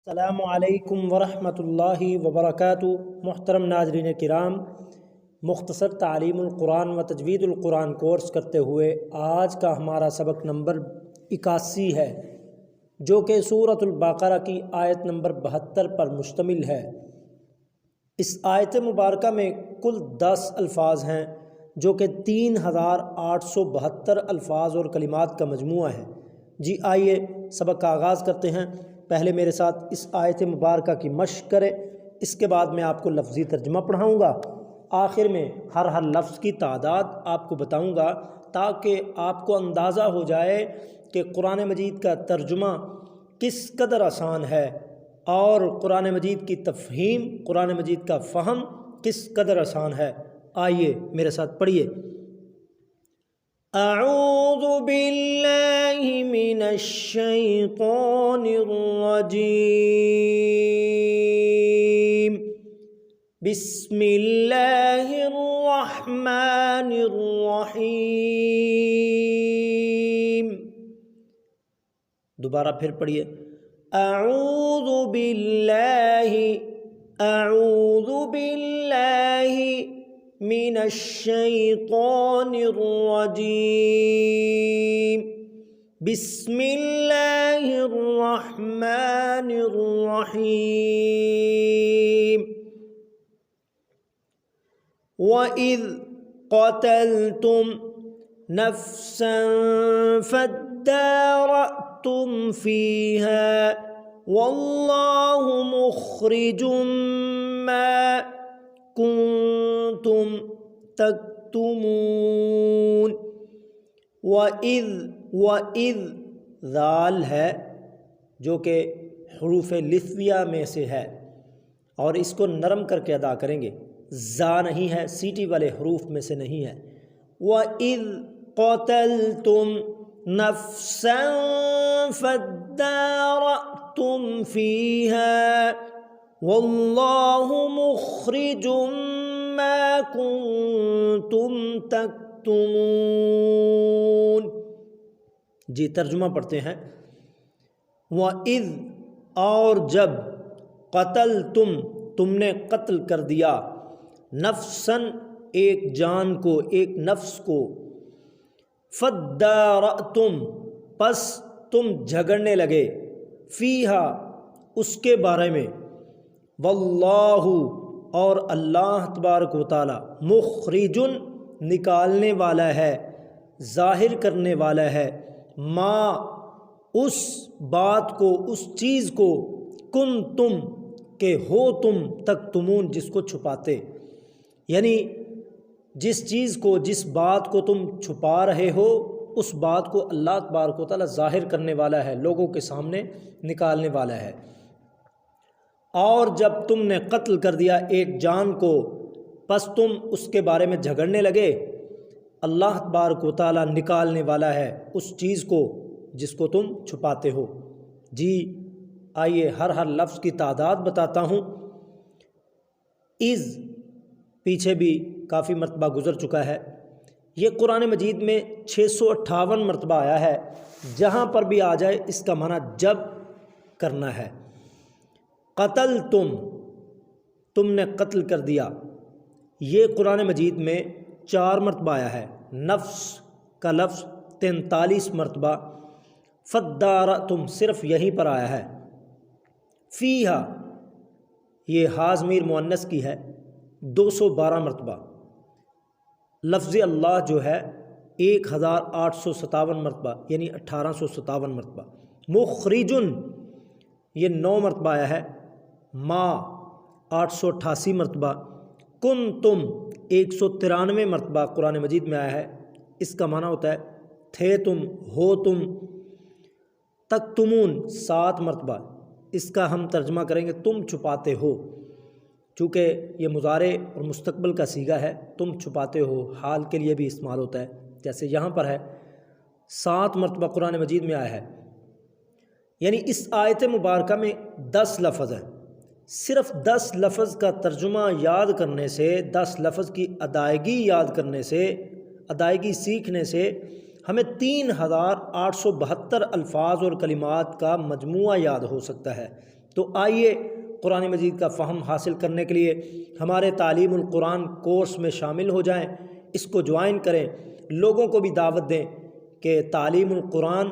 السلام علیکم ورحمۃ اللہ وبرکاتہ۔ محترم ناظرین کرام، مختصر تعلیم القرآن و تجوید القرآن کورس کرتے ہوئے آج کا ہمارا سبق نمبر 81 ہے، جو کہ سورۃ البقرہ کی آیت نمبر 72 پر مشتمل ہے۔ اس آیت مبارکہ میں کل 10 الفاظ ہیں، جو کہ 3872 الفاظ اور کلمات کا مجموعہ ہے۔ جی آئیے سبق کا آغاز کرتے ہیں۔ پہلے میرے ساتھ اس آیت مبارکہ کی مشق کریں، اس کے بعد میں آپ کو لفظی ترجمہ پڑھاؤں گا۔ آخر میں ہر لفظ کی تعداد آپ کو بتاؤں گا، تاکہ آپ کو اندازہ ہو جائے کہ قرآن مجید کا ترجمہ کس قدر آسان ہے اور قرآن مجید کی تفہیم، قرآن مجید کا فہم کس قدر آسان ہے۔ آئیے میرے ساتھ پڑھیے۔ اعوذ باللہ من الشیطان الرجیم، بسم اللہ الرحمن الرحیم۔ دوبارہ پھر پڑھیے۔ اعوذ باللہ من الشیطان الرجیم، بسم اللہ الرحمن الرحیم۔ وَإِذْ قَتَلْتُمْ نَفْسًا فَادَّارَأْتُمْ فِيهَا وَاللَّهُ مُخْرِجٌ مَا کنتم تکتمون۔ وَإِذْ ذال ہے، جو کہ حروف لثویہ میں سے ہے، اور اس کو نرم کر کے ادا کریں گے۔ زا نہیں ہے، سیٹی والے حروف میں سے نہیں ہے۔ وَإِذْ قَتَلْتُمْ نَفْسًا فَادَّارَأْتُمْ فِيهَا واللہ مخرج ما کنتم تکتمون۔ جی ترجمہ پڑھتے ہیں۔ وَإِذْ اور جب، قتلتم تم نے قتل کر دیا، نفساً ایک جان کو، ایک نفس کو، فَادَّارَأْتُمْ پس تم جھگڑنے لگے، فیہا اس کے بارے میں، واللہ اور اللہ تبارک و تعالی، مخرجن نکالنے والا ہے، ظاہر کرنے والا ہے، ما اس بات کو، اس چیز کو، کنتم کہ ہو تم، تکتمون جس کو چھپاتے، یعنی جس چیز کو، جس بات کو تم چھپا رہے ہو، اس بات کو اللہ تبارک و تعالی ظاہر کرنے والا ہے، لوگوں کے سامنے نکالنے والا ہے۔ اور جب تم نے قتل کر دیا ایک جان کو، پس تم اس کے بارے میں جھگڑنے لگے، اللہ تبارک و تعالی نکالنے والا ہے اس چیز کو جس کو تم چھپاتے ہو۔ جی آئیے ہر لفظ کی تعداد بتاتا ہوں۔ اذ پیچھے بھی کافی مرتبہ گزر چکا ہے، یہ قرآن مجید میں 658 مرتبہ آیا ہے۔ جہاں پر بھی آ جائے اس کا معنی جب کرنا ہے۔ قتل تم نے قتل کر دیا، یہ قرآن مجید میں 4 مرتبہ آیا ہے۔ نفس کا لفظ 43 مرتبہ، فَادَّارَأْتُمْ صرف یہیں پر آیا ہے۔ فیہا یہ ہا ضمیر مؤنث کی ہے، 212 مرتبہ۔ لفظ اللہ جو ہے 1857 مرتبہ، یعنی 1857 مرتبہ۔ مخرجن یہ 9 مرتبہ آیا ہے۔ ما 888 مرتبہ۔ کنتم 193 مرتبہ قرآن مجید میں آیا ہے۔ اس کا معنی ہوتا ہے تھے تم، ہو تم۔ تکتمون 7 مرتبہ، اس کا ہم ترجمہ کریں گے تم چھپاتے ہو، چونکہ یہ مضارع اور مستقبل کا صیغہ ہے، تم چھپاتے ہو، حال کے لیے بھی استعمال ہوتا ہے، جیسے یہاں پر ہے۔ 7 مرتبہ قرآن مجید میں آیا ہے، یعنی اس آیت مبارکہ میں 10 لفظ ہیں۔ صرف 10 لفظ کا ترجمہ یاد کرنے سے، 10 لفظ کی ادائیگی یاد کرنے سے، ادائیگی سیکھنے سے ہمیں 3872 الفاظ اور کلمات کا مجموعہ یاد ہو سکتا ہے۔ تو آئیے قرآن مجید کا فہم حاصل کرنے کے لیے ہمارے تعلیم القرآن کورس میں شامل ہو جائیں، اس کو جوائن کریں، لوگوں کو بھی دعوت دیں کہ تعلیم القرآن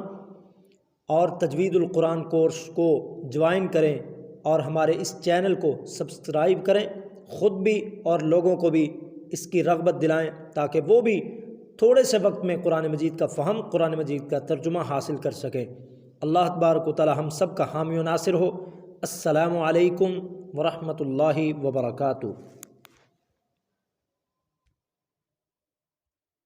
اور تجوید القرآن کورس کو جوائن کریں اور ہمارے اس چینل کو سبسکرائب کریں، خود بھی اور لوگوں کو بھی اس کی رغبت دلائیں تاکہ وہ بھی تھوڑے سے وقت میں قرآن مجید کا فہم، قرآن مجید کا ترجمہ حاصل کر سکیں۔ اللہ تبارک و تعالی ہم سب کا حامی و ناصر ہو۔ السلام علیکم ورحمۃ اللہ وبرکاتہ۔